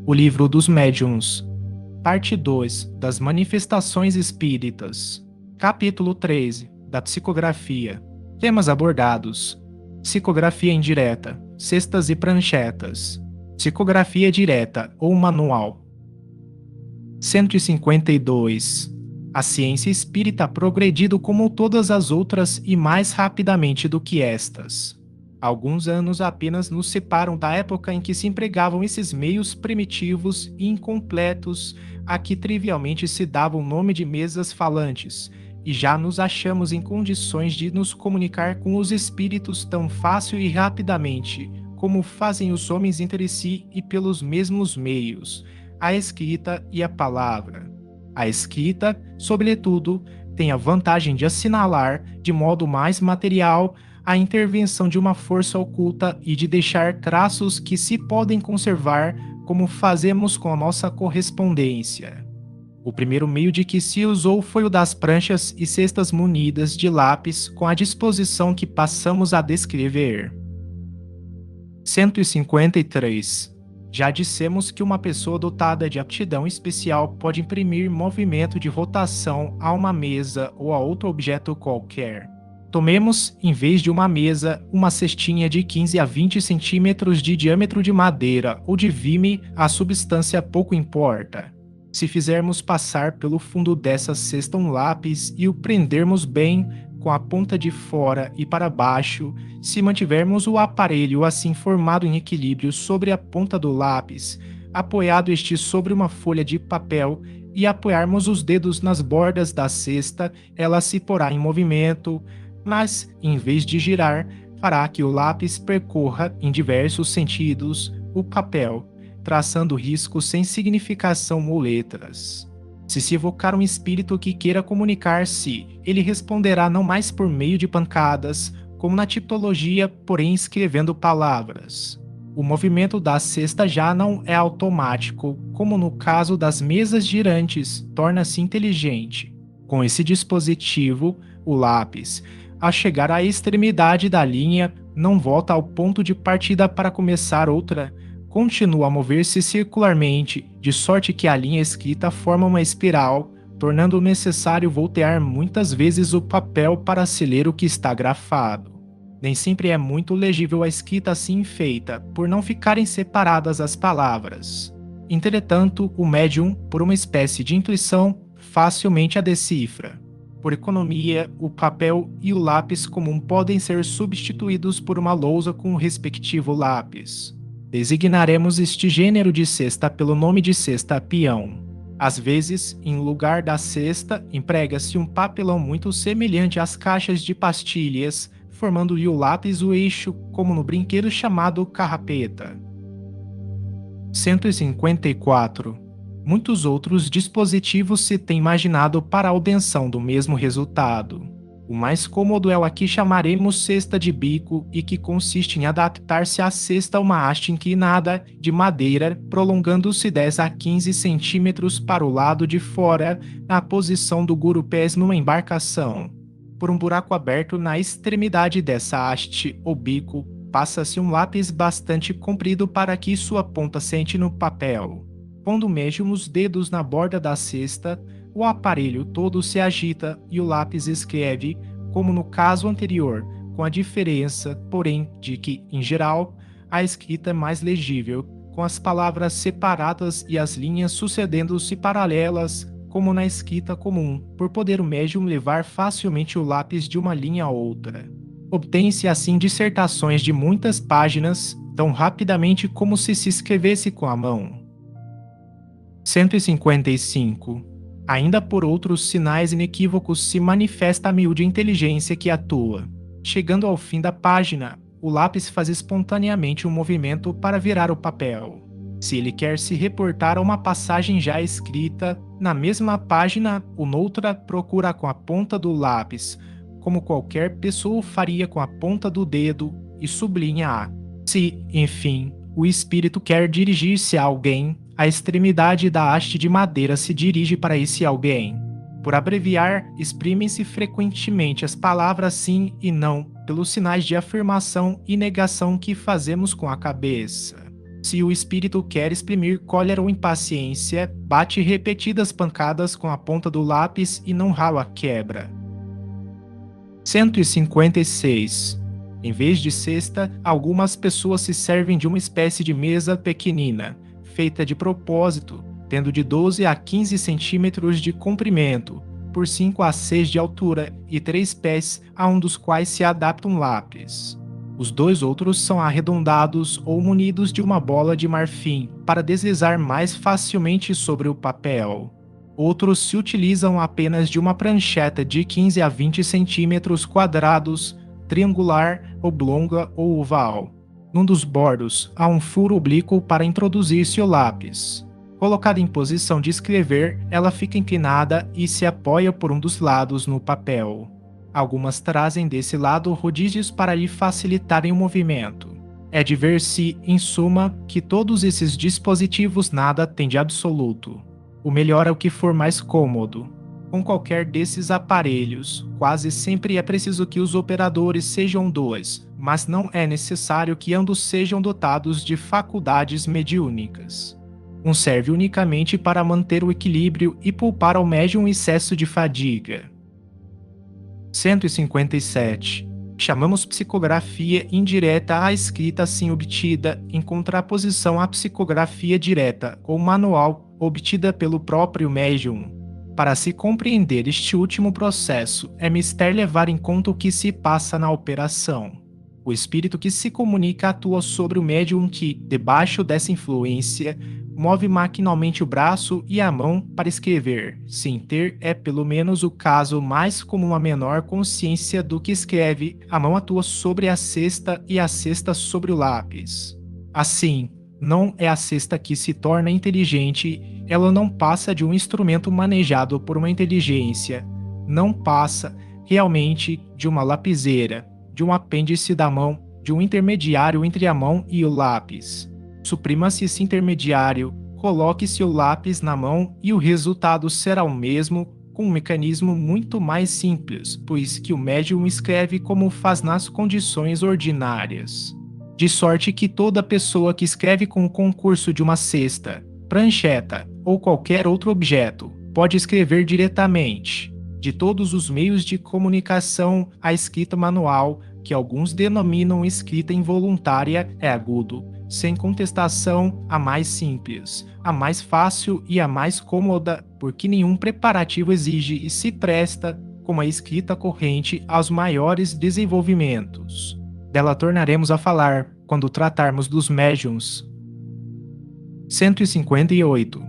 O Livro dos Médiuns, Parte 2 das Manifestações Espíritas, Capítulo 13 da Psicografia. Temas abordados: psicografia indireta, cestas e pranchetas, psicografia direta ou manual. 152. A ciência espírita ha progredido como todas as outras e mais rapidamente do que estas. Alguns anos apenas nos separam da época em que se empregavam esses meios primitivos e incompletos a que trivialmente se dava o nome de mesas falantes, e já nos achamos em condições de nos comunicar com os espíritos tão fácil e rapidamente, como fazem os homens entre si e pelos mesmos meios, a escrita e a palavra. A escrita, sobretudo, tem a vantagem de assinalar, de modo mais material, a intervenção de uma força oculta e de deixar traços que se podem conservar, como fazemos com a nossa correspondência. O primeiro meio de que se usou foi o das pranchas e cestas munidas de lápis com a disposição que passamos a descrever. 153. Já dissemos que uma pessoa dotada de aptidão especial pode imprimir movimento de rotação a uma mesa ou a outro objeto qualquer. Tomemos, em vez de uma mesa, uma cestinha de 15 a 20 centímetros de diâmetro de madeira ou de vime, a substância pouco importa. Se fizermos passar pelo fundo dessa cesta um lápis e o prendermos bem, com a ponta de fora e para baixo, se mantivermos o aparelho assim formado em equilíbrio sobre a ponta do lápis, apoiado este sobre uma folha de papel, e apoiarmos os dedos nas bordas da cesta, ela se porá em movimento, mas, em vez de girar, fará que o lápis percorra, em diversos sentidos, o papel, traçando riscos sem significação ou letras. Se evocar um espírito que queira comunicar-se, ele responderá não mais por meio de pancadas, como na tipologia, porém escrevendo palavras. O movimento da cesta já não é automático, como no caso das mesas girantes, torna-se inteligente. Com esse dispositivo, o lápis, ao chegar à extremidade da linha, não volta ao ponto de partida para começar outra, continua a mover-se circularmente, de sorte que a linha escrita forma uma espiral, tornando necessário voltear muitas vezes o papel para se ler o que está grafado. Nem sempre é muito legível a escrita assim feita, por não ficarem separadas as palavras. Entretanto, o médium, por uma espécie de intuição, facilmente a decifra. Por economia, o papel e o lápis comum podem ser substituídos por uma lousa com o respectivo lápis. Designaremos este gênero de cesta pelo nome de cesta peão. Às vezes, em lugar da cesta, emprega-se um papelão muito semelhante às caixas de pastilhas, formando-lhe o lápis o eixo, como no brinquedo chamado carrapeta. 154. Muitos outros dispositivos se têm imaginado para a obtenção do mesmo resultado. O mais cômodo é o a que chamaremos cesta de bico e que consiste em adaptar-se à cesta uma haste inclinada de madeira, prolongando-se 10 a 15 centímetros para o lado de fora, na posição do gurupés numa embarcação. Por um buraco aberto na extremidade dessa haste ou bico, passa-se um lápis bastante comprido para que sua ponta sente no papel. Pondo o médium os dedos na borda da cesta, o aparelho todo se agita e o lápis escreve, como no caso anterior, com a diferença, porém, de que, em geral, a escrita é mais legível, com as palavras separadas e as linhas sucedendo-se paralelas, como na escrita comum, por poder o médium levar facilmente o lápis de uma linha a outra. Obtém-se assim dissertações de muitas páginas, tão rapidamente como se escrevesse com a mão. 155. Ainda por outros sinais inequívocos se manifesta a miúde inteligência que atua. Chegando ao fim da página, o lápis faz espontaneamente um movimento para virar o papel. Se ele quer se reportar a uma passagem já escrita, na mesma página ou noutra procura com a ponta do lápis, como qualquer pessoa faria com a ponta do dedo, e sublinha a. Se, enfim, o espírito quer dirigir-se a alguém, a extremidade da haste de madeira se dirige para esse alguém. Por abreviar, exprimem-se frequentemente as palavras sim e não, pelos sinais de afirmação e negação que fazemos com a cabeça. Se o espírito quer exprimir cólera ou impaciência, bate repetidas pancadas com a ponta do lápis e não rala a quebra. 156. Em vez de cesta, algumas pessoas se servem de uma espécie de mesa pequenina, feita de propósito, tendo de 12 a 15 centímetros de comprimento, por 5 a 6 de altura e 3 pés, a um dos quais se adapta um lápis. Os dois outros são arredondados ou munidos de uma bola de marfim para deslizar mais facilmente sobre o papel. Outros se utilizam apenas de uma prancheta de 15 a 20 centímetros quadrados, triangular, oblonga ou oval. Num dos bordos há um furo oblíquo para introduzir-se o lápis. Colocada em posição de escrever, ela fica inclinada e se apoia por um dos lados no papel. Algumas trazem desse lado rodízios para lhe facilitarem o movimento. É de ver-se, em suma, que todos esses dispositivos nada têm de absoluto. O melhor é o que for mais cômodo. Com qualquer desses aparelhos, quase sempre é preciso que os operadores sejam dois, mas não é necessário que ambos sejam dotados de faculdades mediúnicas. Um serve unicamente para manter o equilíbrio e poupar ao médium excesso de fadiga. 157. Chamamos psicografia indireta à escrita assim obtida, em contraposição à psicografia direta ou manual obtida pelo próprio médium. Para se compreender este último processo, é mister levar em conta o que se passa na operação. O espírito que se comunica atua sobre o médium que, debaixo dessa influência, move maquinalmente o braço e a mão para escrever, sem ter pelo menos o caso mais como uma menor consciência do que escreve, a mão atua sobre a cesta e a cesta sobre o lápis. Assim, não é a cesta que se torna inteligente, ela não passa de um instrumento manejado por uma inteligência, não passa realmente de uma lapiseira, de um apêndice da mão, de um intermediário entre a mão e o lápis. Suprima-se esse intermediário, coloque-se o lápis na mão e o resultado será o mesmo, com um mecanismo muito mais simples, pois que o médium escreve como faz nas condições ordinárias. De sorte que toda pessoa que escreve com o concurso de uma cesta, prancheta ou qualquer outro objeto pode escrever diretamente. De todos os meios de comunicação, a escrita manual, que alguns denominam escrita involuntária, é agudo, sem contestação, a mais simples, a mais fácil e a mais cômoda, porque nenhum preparativo exige e se presta, como a escrita corrente, aos maiores desenvolvimentos. Dela tornaremos a falar quando tratarmos dos médiuns. 158.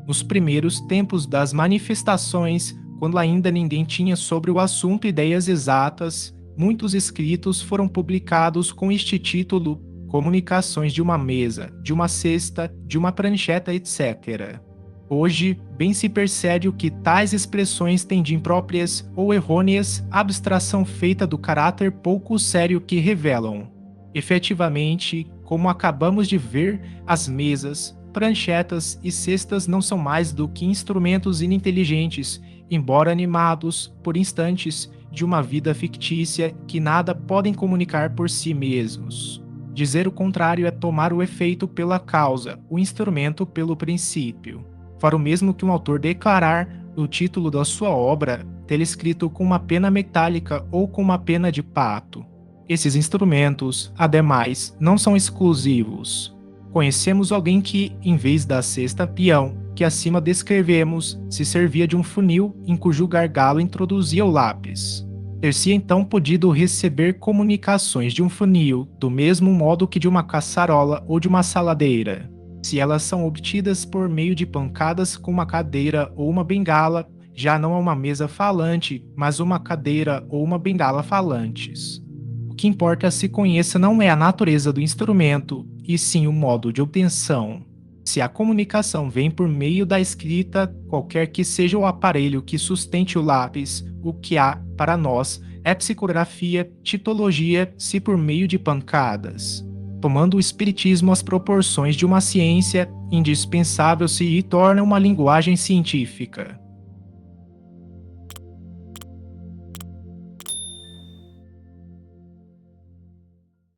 Nos primeiros tempos das manifestações, quando ainda ninguém tinha sobre o assunto ideias exatas, muitos escritos foram publicados com este título: Comunicações de uma mesa, de uma cesta, de uma prancheta, etc. Hoje, bem se percebe o que tais expressões têm de impróprias ou errôneas abstração feita do caráter pouco sério que revelam. Efetivamente, como acabamos de ver, as mesas, pranchetas e cestas não são mais do que instrumentos ininteligentes, embora animados, por instantes, de uma vida fictícia que nada podem comunicar por si mesmos. Dizer o contrário é tomar o efeito pela causa, o instrumento pelo princípio. Fora o mesmo que um autor declarar o título da sua obra, tê-lo escrito com uma pena metálica ou com uma pena de pato. Esses instrumentos, ademais, não são exclusivos. Conhecemos alguém que, em vez da cesta peão, que acima descrevemos, se servia de um funil em cujo gargalo introduzia o lápis. Ter-se então podido receber comunicações de um funil, do mesmo modo que de uma caçarola ou de uma saladeira. Se elas são obtidas por meio de pancadas com uma cadeira ou uma bengala, já não é uma mesa falante, mas uma cadeira ou uma bengala falantes. O que importa se conheça não é a natureza do instrumento, e sim o modo de obtenção. Se a comunicação vem por meio da escrita, qualquer que seja o aparelho que sustente o lápis, o que há, para nós, é psicografia, titologia, se por meio de pancadas. Tomando o espiritismo as proporções de uma ciência, indispensável se lhe torna uma linguagem científica.